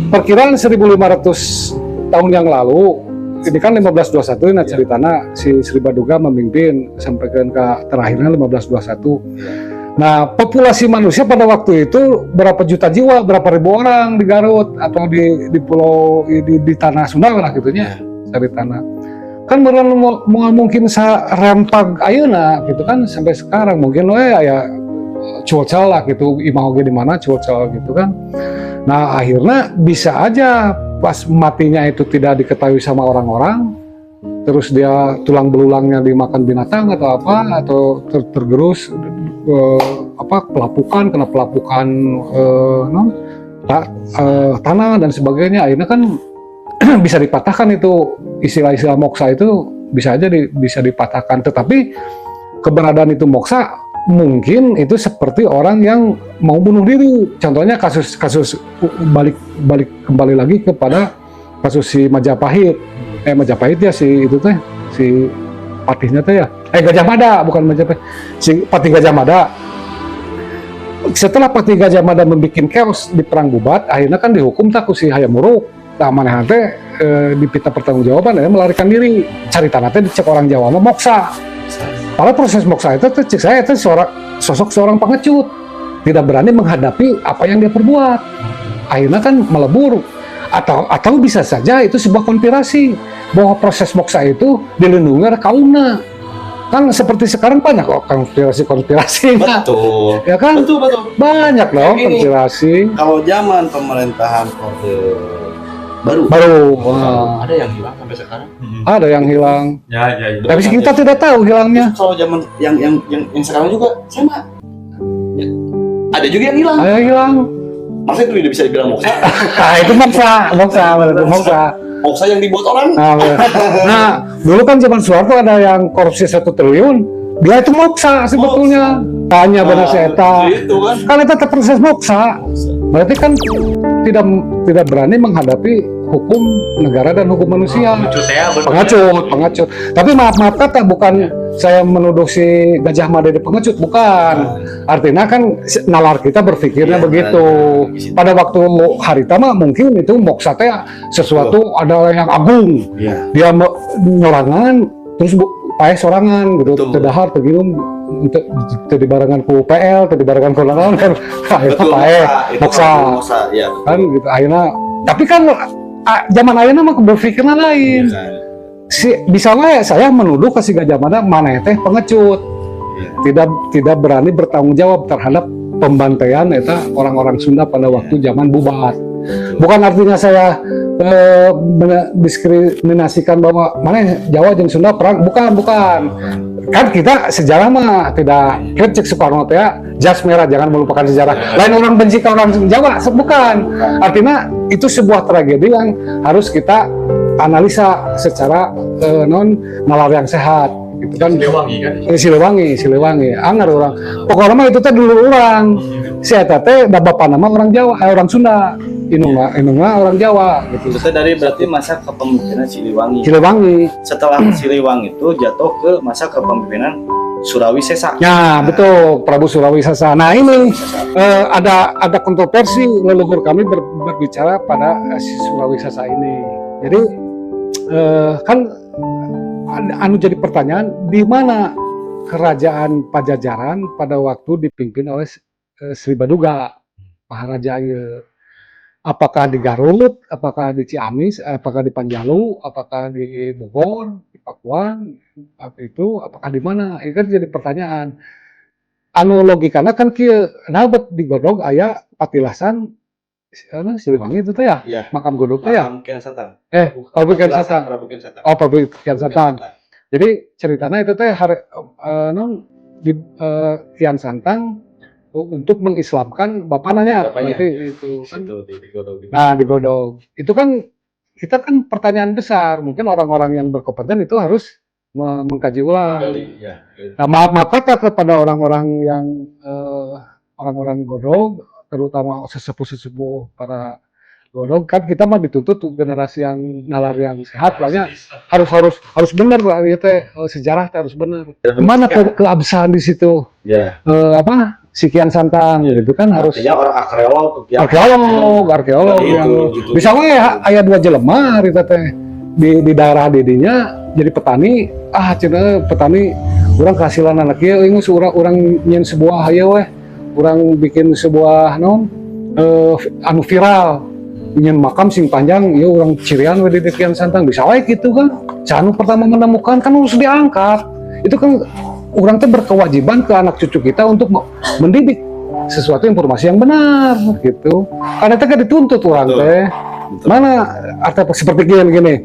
perkiraan 1500 tahun yang lalu, ini kan 1521 ini ceritanya si Sri Baduga memimpin sampai ke terakhirnya 1521. Nah, populasi manusia pada waktu itu berapa juta jiwa, berapa ribu orang di Garut atau di pulau di tanah Sunda lah gitunya, dari tanah. Kan beneran mungkin rempag ayeuna gitu kan sampai sekarang mungkin ya cuaca lah gitu, imah oge di mana cuaca gitu kan. Nah, akhirnya bisa aja pas matinya itu tidak diketahui sama orang-orang, terus dia tulang belulangnya dimakan binatang atau apa, atau tergerus pelapukan, kena pelapukan tanah dan sebagainya, akhirnya kan bisa dipatahkan itu istilah-istilah moksa itu bisa aja bisa dipatahkan. Tetapi keberadaan itu moksa mungkin itu seperti orang yang mau bunuh diri. Contohnya kasus balik kembali lagi kepada kasus si Majapahit. Majapahit ya si itu teh si patihnya teh ya. Gajah Mada bukan Majapahit. Si Patih Gajah Mada. Setelah Patih Gajah Mada membuat chaos di perang Bubat, akhirnya kan dihukum tak ku si Hayam Wuruk. Nah, manehna teh dipita pertanggungjawaban melarikan diri. Caritana teh dicek orang Jawa mah moksa. Pada proses moksa itu cek saya itu sosok seorang pengecut, tidak berani menghadapi apa yang dia perbuat. Akhirnya kan melebur. Atau bisa saja itu sebuah konspirasi bahwa proses moksa itu dilindungi oleh kaumna. Kan seperti sekarang banyak kok konspirasi. Betul. Ya kan? Betul. Banyak loh konspirasi. Kalau zaman pemerintahan Orde baru. Ada yang hilang sampai sekarang. Ada yang hilang. Ya. Tapi kita tidak tahu hilangnya. Kalau zaman yang sekarang juga sama. Ya. Ada juga yang hilang. Ada yang hilang. Masa itu tidak bisa dibilang moksa? Itu moksa. Moksa yang dibuat orang. Nah, dulu kan zaman Soeharto ada yang korupsi 1 triliun. Dia itu moksa sebetulnya. Tanya benar saya itu kan. Kan itu proses moksa. Berarti kan tidak berani menghadapi hukum negara dan hukum manusia. Pengecut. Tapi maaf kata bukan saya menuduh si Gajah Mada di pengecut, bukan. Artinya kan nalar kita berpikirnya begitu. Pada waktu harita mah mungkin itu moksa teh sesuatu adalah yang agung. Dia nyorangan terus paeh sorangan gitu, terdahar terginum tadi barengan ku PL, tadi barengan ku naon kan, akhirnya paeh moksa, kan gitu akhirnya. Tapi kan zaman ayeuna mah berpikirnya lain. Bisa ya saya menuduh ke si Gajah Mada maneh teh pengecut, tidak berani bertanggung jawab terhadap pembantaian eta orang-orang Sunda pada waktu zaman Bubat. Bukan artinya saya diskriminasikan bahwa mana Jawa dan Sunda perang, bukan. Kan kita sejarah mah tidak cek Soekarno teh jas merah, jangan melupakan sejarah. Lain orang benci ke orang Jawa, bukan. Artinya itu sebuah tragedi yang harus kita analisa secara nalar yang sehat. Gitu kan. Siliwangi. Anggar orang. Pokoknya mah itu teh dulu orang. Si eta teh bapak nama orang Jawa, orang Sunda. Inungna orang Jawa gitu. Itu dari berarti masa kepemimpinan Siliwangi. Setelah Siliwangi itu jatuh ke masa kepemimpinan Surawi Sesa. Ya, betul, Prabu Surawi Sesa. Nah, ini ada kontroversi leluhur kami berbicara pada Surawi Sesa ini. Jadi kan jadi pertanyaan, di mana kerajaan Pajajaran pada waktu dipimpin oleh Sri Baduga Maharaja? Apakah di Garut, apakah di Ciamis, apakah di Panjalu, apakah di Bogor, di Pakuan, apakah di mana? Itu kan jadi pertanyaan. Anu logikana kan kieu, nabat di Godog aya patilasan Siliwangi itu teh ya? Makam Godog teh ya? Prabu Kian Santang. Jadi ceritanya itu teh Kian Santang untuk mengislamkan bapaknya itu kan. Nah, di Godog itu kan kita kan pertanyaan besar, mungkin orang-orang yang berkompeten itu harus mengkaji ulang. Nah, maaf kata kepada orang-orang yang orang-orang Godog, terutama sesepuh para Godog, kan kita mah dituntut generasi yang nalar yang sehat, banyak harus benar lah, ya teh sejarah harus benar. Mana keabsahan di situ? Kian Santang gitu kan harus artinya orang arkeolog arkeolog Nah, yang gitu. bisa we aya 2 jelema eta teh di daerah didinya jadi petani cenah petani urang kehasilan anak ieu geus urang nyen sebuah aya we urang bikin sebuah anu viral nyen makam sing panjang ieu urang cirian we di Kian Santang bisa we gitu kan anu pertama menemukan kan harus diangkat itu kan orang teh berkewajiban ke anak cucu kita untuk mendidik sesuatu informasi yang benar gitu. Karena teh kan dituntut orang teh. Mana atau seperti gini.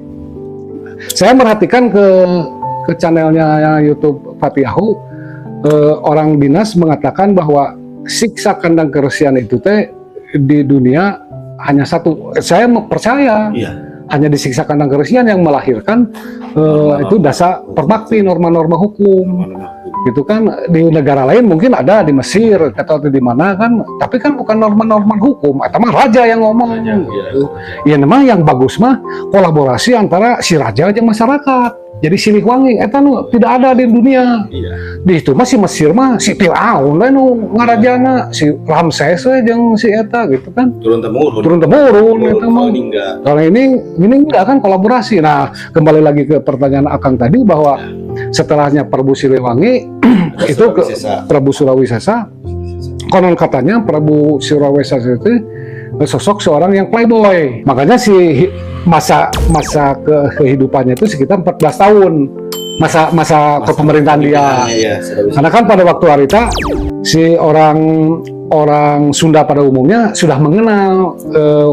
Saya merhatikan ke channelnya YouTube Fatiahu orang dinas mengatakan bahwa siksa kandang keresian itu teh di dunia hanya satu. Saya percaya. Iya. Hanya disiksa kandang keresian yang melahirkan itu dasar perbakti norma-norma hukum gitu kan di negara lain mungkin ada di Mesir atau di mana kan tapi kan bukan norma-norma hukum atau mah raja yang ngomong gitu. Ya memang yang bagus mah kolaborasi antara si raja jeung masyarakat jadi Siliwangi eta nu tidak ada di dunia di itu mah si Mesir mah si Firaun we nu ngarajana si Ramses we jeung si eta gitu kan turun temurun eta mah kalau ini enggak kan kolaborasi. Nah kembali lagi ke pertanyaan Akang tadi bahwa setelahnya Prabu Siliwangi itu ke Prabu Surawisesa konon katanya Prabu Surawisesa itu sosok seorang yang playboy makanya si masa kehidupannya itu sekitar 14 tahun masa kepemerintahan dia karena kan pada waktu harita si orang Sunda pada umumnya sudah mengenal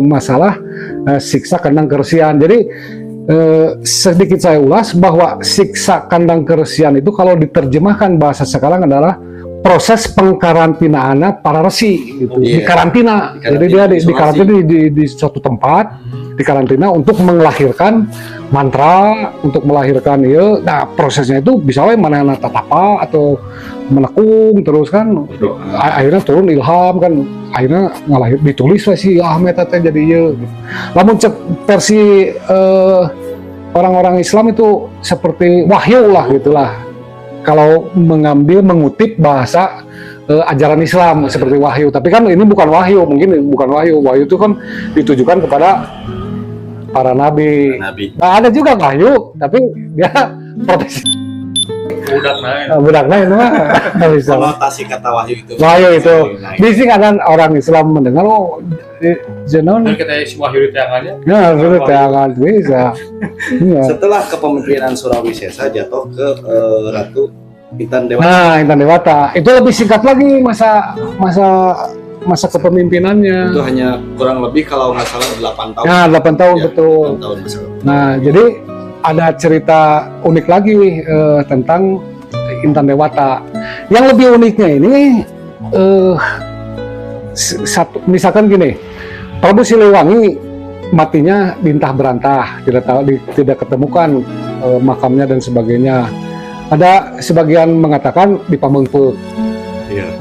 masalah siksa kandang keresian jadi sedikit saya ulas bahwa siksa kandang keresian itu kalau diterjemahkan bahasa sekarang adalah proses pengkarantinaan para resi gitu. Di karantina. Jadi dia di karantina di suatu tempat di karantina untuk melahirkan mantra untuk melahirkan nah prosesnya itu bisa manehna tatapa atau menekung terus kan akhirnya turun ilham kan akhirnya ngalahir ditulis si Ahmed teh jadi lamun cek versi orang-orang Islam itu seperti wahyu lah gitulah kalau mengutip bahasa ajaran Islam seperti wahyu tapi kan ini bukan wahyu mungkin bukan wahyu itu kan ditujukan kepada para nabi. Nah, ada juga wahyu tapi dia protes budak lain mah bisa konotasi kata wahyu itu bisi kadang orang Islam mendengar jenon kita si wahyu di tangannya tangan bisa setelah kepemimpinan Surawisesa jatuh ke Ratu Intan Dewata. Nah Intan Dewata itu lebih singkat lagi masa kepemimpinannya itu hanya kurang lebih kalau nggak salah 8 tahun. Nah 8 tahun ya, betul 8 tahun nah jadi ada cerita unik lagi tentang Intan Dewata. Yang lebih uniknya ini misalkan gini, Prabu Siliwangi matinya dintah berantah, tidak ketemukan makamnya dan sebagainya. Ada sebagian mengatakan di Pamengpeuk. Iya.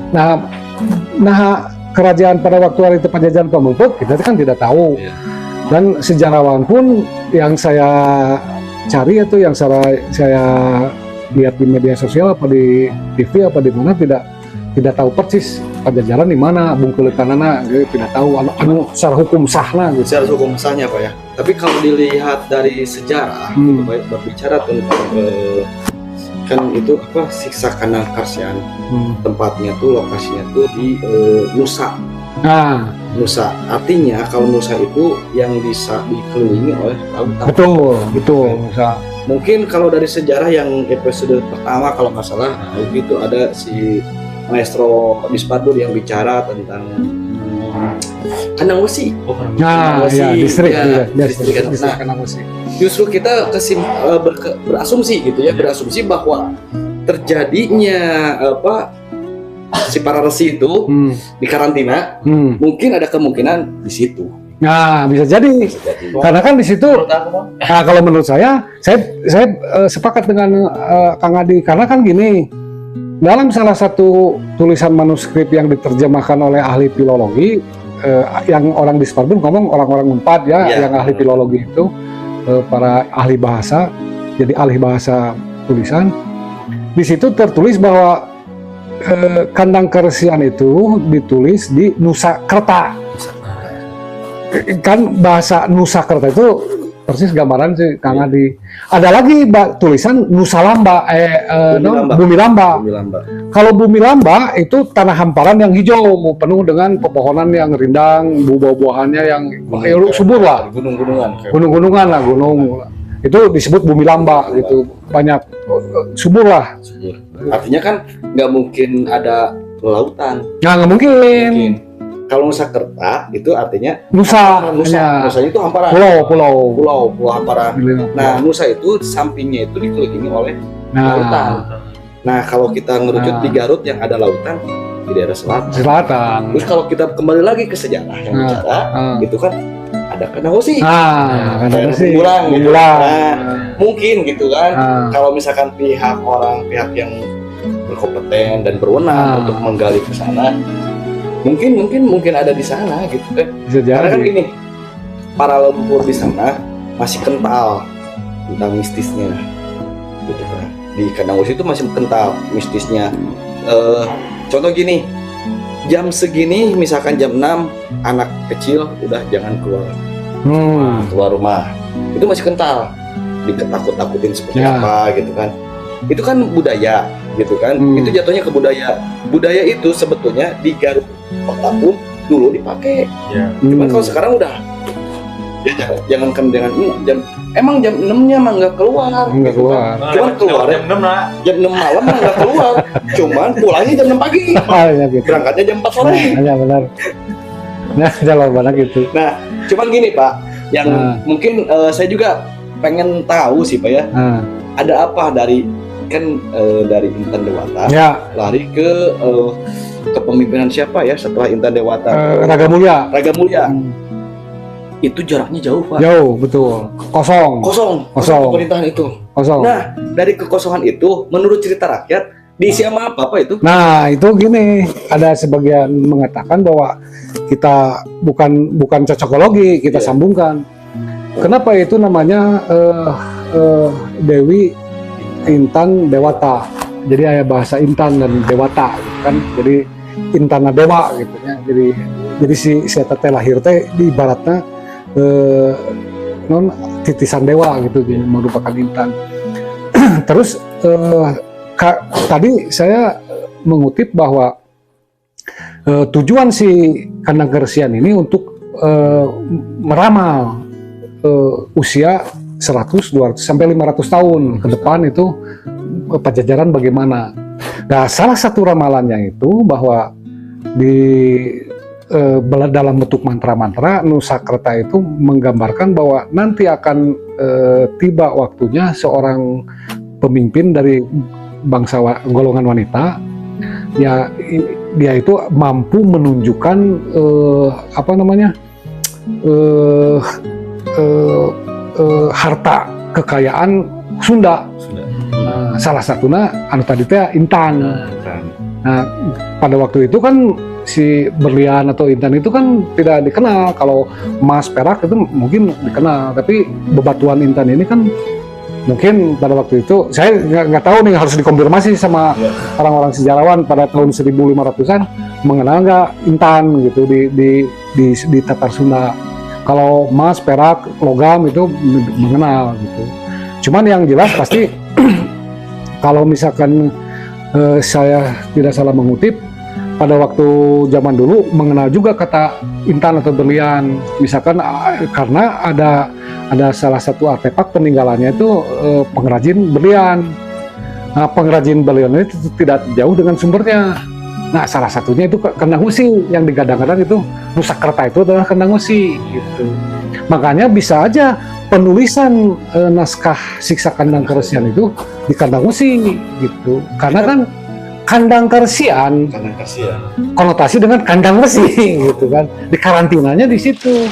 Nah kerajaan pada waktu itu Pajajaran Pamengpeuk kita kan tidak tahu. Iya. Dan sejarawan pun yang saya cari itu yang saya lihat di media sosial apa di TV apa di mana tidak tahu persis Pajajaran di mana bungkeulekanana tidak tahu anu secara hukum sahna gitu. Secara hukum sahnya Pak ya. Tapi kalau dilihat dari sejarah itu baik berbicara tentang kan itu apa siksa kandang keresian tempatnya tuh lokasinya tuh di Nusa. Nusa artinya kalau Nusa itu yang bisa dikelilingi oleh lautan. Betul Nusa. Mungkin kalau dari sejarah yang episode pertama kalau nggak salah itu ada si Maestro Dispardur yang bicara tentang kandang wesi. Distrik kandang wesi. Justru kita berasumsi gitu ya, berasumsi bahwa terjadinya si para resi itu di karantina mungkin ada kemungkinan di situ. Nah bisa jadi. Karena kan di situ. Nah kalau menurut saya sepakat dengan Kang Adi karena kan gini dalam salah satu tulisan manuskrip yang diterjemahkan oleh ahli filologi yang orang di Spardun ngomong orang-orang Unpad yang ahli filologi itu para ahli bahasa jadi ahli bahasa tulisan di situ tertulis bahwa Kandang Kersian itu ditulis di Nusakerta. Kan bahasa Nusakerta itu persis gambaran sih Kang Adi. Ada lagi tulisan Nusalamba, Bumi Lamba. Kalau Bumi Lamba itu tanah hamparan yang hijau, penuh dengan pepohonan yang rindang, buah-buahannya yang subur lah. Gunung-gunungan lah, gunung. Itu disebut Bumi Lamba gitu, banyak subur lah. Artinya kan nggak mungkin ada lautan. Nggak mungkin. Kalau Nusakerta itu artinya Nusa. Nusanya itu hamparan. Pulau hamparan. Nah, Nusa itu sampingnya itu dikelilingi oleh lautan. Nah, kalau kita ngerucut di Garut yang ada lautan di daerah selatan. Terus kalau kita kembali lagi ke sejarah yang bicara, itu kan ada Kandang-Osi. Bumbulang. Nah, mungkin gitu kan. Kalau misalkan pihak yang berkompeten dan berwenang untuk menggali ke sana, mungkin ada di sana gitu kan. Karena kan gini, para leluhur di sana masih kental tentang mistisnya gitu kan. Di Kandang-Osi itu masih kental mistisnya. Contoh gini, jam segini misalkan jam 6 anak kecil udah jangan keluar rumah, itu masih kental, ditakut-takutin seperti apa gitu kan. Itu kan budaya gitu kan. Itu jatuhnya ke budaya itu sebetulnya di Garut Kota pun dulu dipakai. Cuman kalau sekarang udah ya jangankan dengan jam 6-nya mah nggak keluar. Cuman keluar jam 6 malam mah nggak keluar. Cuman pulangnya jam 6 pagi. Berangkatnya jam 4 sore. Iya benar. Nah, jawabannya gitu. Nah, cuman gini Pak, yang mungkin saya juga pengen tahu sih Pak ya. Ada apa dari Intan Dewata lari ke kepemimpinan siapa ya setelah Intan Dewata? Raga Mulya. Itu jaraknya jauh Pak. Jauh, betul. Kosong. Pemerintahan itu. Kosong. Nah, dari kekosongan itu, menurut cerita rakyat, diisi sama apa itu? Nah, itu gini, ada sebagian mengatakan bahwa kita bukan cocokologi, kita sambungkan. Kenapa itu namanya Dewi Intan Dewata? Jadi ada bahasa Intan dan Dewata kan. Jadi Intana Dewa gitu ya. Jadi si teh lahir teh di ibaratnya titisan dewa gitu, merupakan Intan. Terus tadi saya mengutip bahwa tujuan si Kandang Kersian ini untuk meramal usia 100, 200 sampai 500 tahun ke depan itu Pajajaran bagaimana. Nah, salah satu ramalannya itu bahwa dalam bentuk mantra-mantra, Nusakerta itu menggambarkan bahwa nanti akan tiba waktunya seorang pemimpin dari bangsa golongan wanita, ya dia itu mampu menunjukkan harta kekayaan Sunda. Nah, salah satunya anu tadi teh Intan. Nah, pada waktu itu kan si berlian atau Intan itu kan tidak dikenal. Kalau emas perak itu mungkin dikenal, tapi bebatuan Intan ini kan mungkin pada waktu itu saya nggak tahu nih, harus dikonfirmasi sama orang-orang sejarawan pada tahun 1500-an mengenal nggak Intan gitu di Tatar Sunda. Kalau emas, perak, logam itu mengenal gitu. Cuman yang jelas pasti kalau misalkan saya tidak salah mengutip, pada waktu zaman dulu mengenal juga kata Intan atau berlian. Misalkan karena ada salah satu artefak peninggalannya itu pengrajin berlian. Nah, pengrajin berlian itu tidak jauh dengan sumbernya. Nah, salah satunya itu Kandang-Osi, yang digadang-gadang itu Nusakerta itu adalah Kandang-Osi gitu. Makanya bisa aja penulisan naskah Siksa Kandang Kersian itu di Kandang-Osi gitu. Karena kan Kandang Kersian konotasi dengan kandang besi gitu kan. Di karantinanya di situ.